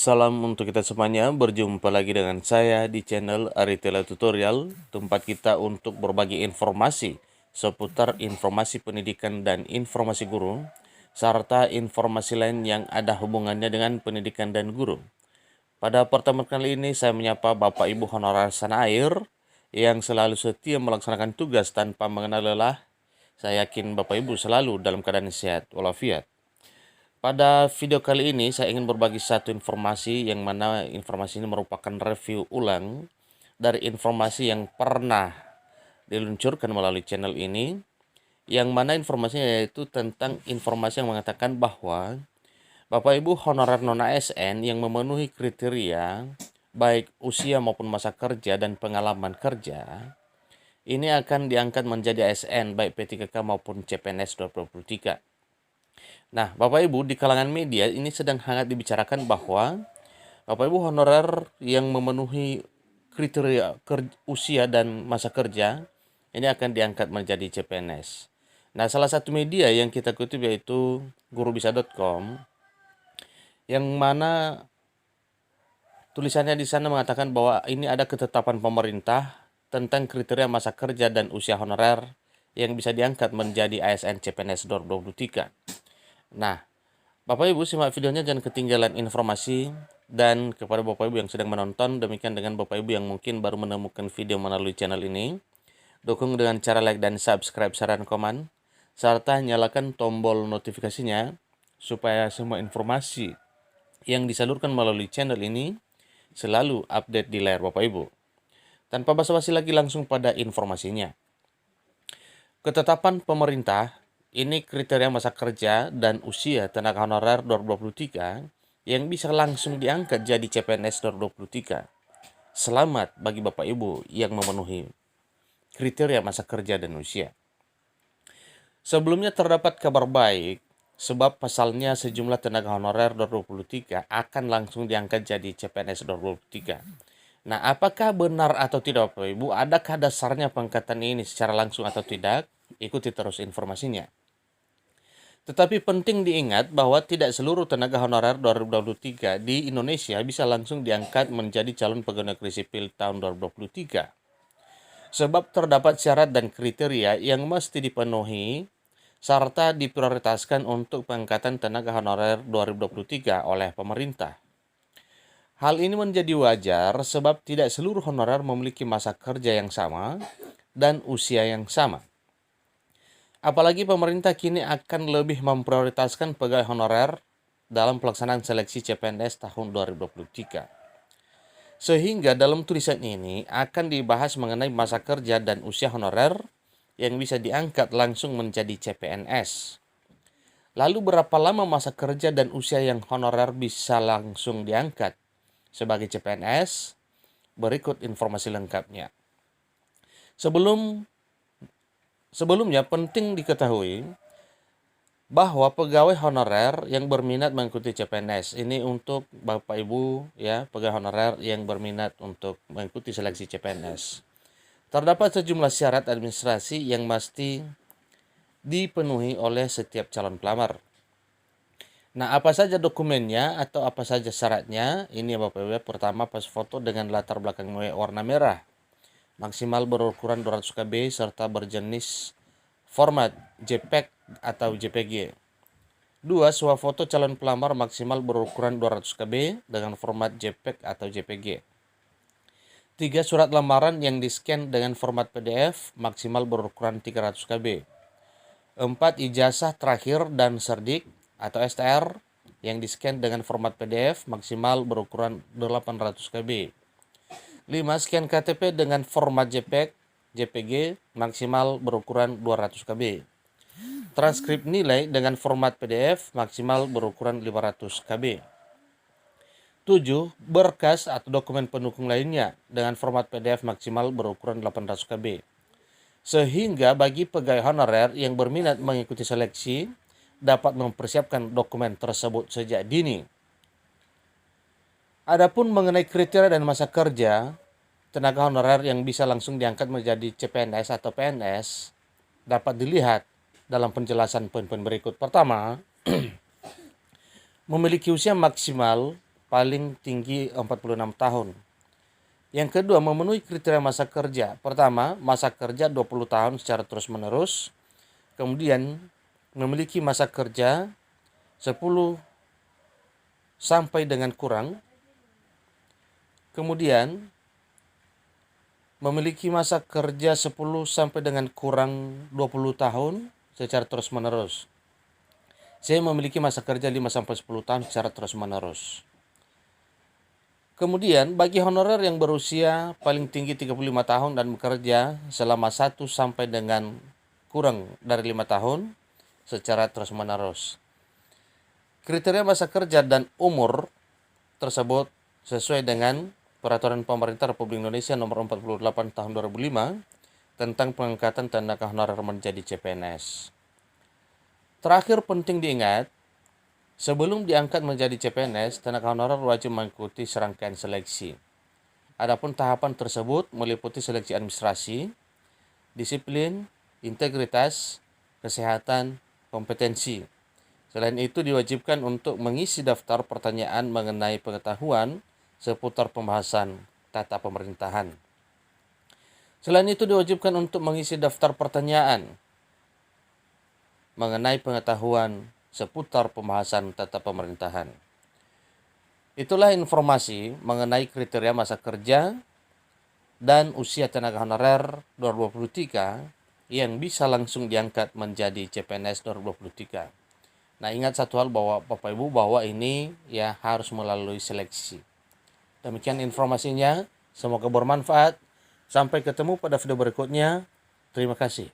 Salam untuk kita semuanya, berjumpa lagi dengan saya di channel Aritela Tutorial, tempat kita untuk berbagi informasi seputar informasi pendidikan dan informasi guru, serta informasi lain yang ada hubungannya dengan pendidikan dan guru. Pada pertemuan kali ini saya menyapa Bapak Ibu honorer tanah air yang selalu setia melaksanakan tugas tanpa mengenal lelah. Saya yakin Bapak Ibu selalu dalam keadaan sehat walafiat. Pada video kali ini saya ingin berbagi satu informasi yang mana informasi ini merupakan review ulang dari informasi yang pernah diluncurkan melalui channel ini, yang mana informasinya yaitu tentang informasi yang mengatakan bahwa Bapak Ibu honorer non-ASN yang memenuhi kriteria baik usia maupun masa kerja dan pengalaman kerja ini akan diangkat menjadi ASN baik P3K maupun CPNS 2023. Nah, Bapak Ibu, di kalangan media ini sedang hangat dibicarakan bahwa Bapak Ibu honorer yang memenuhi kriteria usia dan masa kerja ini akan diangkat menjadi CPNS. Nah, salah satu media yang kita kutip yaitu gurubisa.com, yang mana tulisannya di sana mengatakan bahwa ini ada ketetapan pemerintah tentang kriteria masa kerja dan usia honorer yang bisa diangkat menjadi ASN CPNS 2023. Nah, Bapak Ibu simak videonya, jangan ketinggalan informasi. Dan kepada Bapak Ibu yang sedang menonton, demikian dengan Bapak Ibu yang mungkin baru menemukan video melalui channel ini, dukung dengan cara like dan subscribe, saran komen, serta nyalakan tombol notifikasinya supaya semua informasi yang disalurkan melalui channel ini selalu update di layar Bapak Ibu. Tanpa basa-basi lagi, langsung pada informasinya. Ketetapan pemerintah ini kriteria masa kerja dan usia tenaga honorer 2023 yang bisa langsung diangkat jadi CPNS 2023. Selamat bagi Bapak Ibu yang memenuhi kriteria masa kerja dan usia. Sebelumnya terdapat kabar baik, sebab pasalnya sejumlah tenaga honorer 2023 akan langsung diangkat jadi CPNS 2023. Nah, apakah benar atau tidak Bapak Ibu? Adakah dasarnya pengangkatan ini secara langsung atau tidak? Ikuti terus informasinya. Tetapi penting diingat bahwa tidak seluruh tenaga honorer 2023 di Indonesia bisa langsung diangkat menjadi calon pegawai negeri sipil tahun 2023. Sebab terdapat syarat dan kriteria yang mesti dipenuhi serta diprioritaskan untuk pengangkatan tenaga honorer 2023 oleh pemerintah. Hal ini menjadi wajar sebab tidak seluruh honorer memiliki masa kerja yang sama dan usia yang sama. Apalagi pemerintah kini akan lebih memprioritaskan pegawai honorer dalam pelaksanaan seleksi CPNS tahun 2023. Sehingga dalam tulisan ini akan dibahas mengenai masa kerja dan usia honorer yang bisa diangkat langsung menjadi CPNS. Lalu berapa lama masa kerja dan usia yang honorer bisa langsung diangkat sebagai CPNS? Berikut informasi lengkapnya. Sebelumnya penting diketahui bahwa pegawai honorer yang berminat mengikuti CPNS ini untuk Bapak Ibu ya, pegawai honorer yang berminat untuk mengikuti seleksi CPNS. Terdapat sejumlah syarat administrasi yang mesti dipenuhi oleh setiap calon pelamar. Nah, apa saja dokumennya atau apa saja syaratnya? Ini Bapak Ibu. Pertama, pas foto dengan latar belakang warna merah, maksimal berukuran 200 KB serta berjenis format JPEG atau JPG. 2. Swafoto calon pelamar maksimal berukuran 200 KB dengan format JPEG atau JPG. 3. Surat lamaran yang di-scan dengan format PDF maksimal berukuran 300 KB. 4. Ijazah terakhir dan serdik atau STR yang di-scan dengan format PDF maksimal berukuran 800 KB. 5. Scan KTP dengan format JPEG, JPG maksimal berukuran 200 KB. Transkrip nilai dengan format PDF maksimal berukuran 500 KB. 7. Berkas atau dokumen pendukung lainnya dengan format PDF maksimal berukuran 800 KB. Sehingga bagi pegawai honorer yang berminat mengikuti seleksi dapat mempersiapkan dokumen tersebut sejak dini. Adapun mengenai kriteria dan masa kerja, tenaga honorer yang bisa langsung diangkat menjadi CPNS atau PNS dapat dilihat dalam penjelasan poin-poin berikut. Pertama, memiliki usia maksimal paling tinggi 46 tahun. Yang kedua, memenuhi kriteria masa kerja. Pertama, masa kerja 20 tahun secara terus-menerus. Kemudian, memiliki masa kerja 10 sampai dengan kurang. Kemudian, memiliki masa kerja 10 sampai dengan kurang 20 tahun secara terus-menerus. Saya memiliki masa kerja 5 sampai 10 tahun secara terus-menerus. Kemudian, bagi honorer yang berusia paling tinggi 35 tahun dan bekerja selama 1 sampai dengan kurang dari 5 tahun secara terus-menerus. Kriteria masa kerja dan umur tersebut sesuai dengan Peraturan Pemerintah Republik Indonesia Nomor 48 Tahun 2005 tentang pengangkatan tenaga honorer menjadi CPNS. Terakhir penting diingat, sebelum diangkat menjadi CPNS, tenaga honorer wajib mengikuti serangkaian seleksi. Adapun tahapan tersebut meliputi seleksi administrasi, disiplin, integritas, kesehatan, kompetensi. Selain itu diwajibkan untuk mengisi daftar pertanyaan mengenai pengetahuan seputar pembahasan tata pemerintahan. Selain itu diwajibkan untuk mengisi daftar pertanyaan mengenai pengetahuan seputar pembahasan tata pemerintahan. Itulah informasi mengenai kriteria masa kerja dan usia tenaga honorer 2023 yang bisa langsung diangkat menjadi CPNS 2023. Nah, ingat satu hal bahwa Bapak Ibu bahwa ini ya harus melalui seleksi. Demikian informasinya, semoga bermanfaat. Sampai ketemu pada video berikutnya. Terima kasih.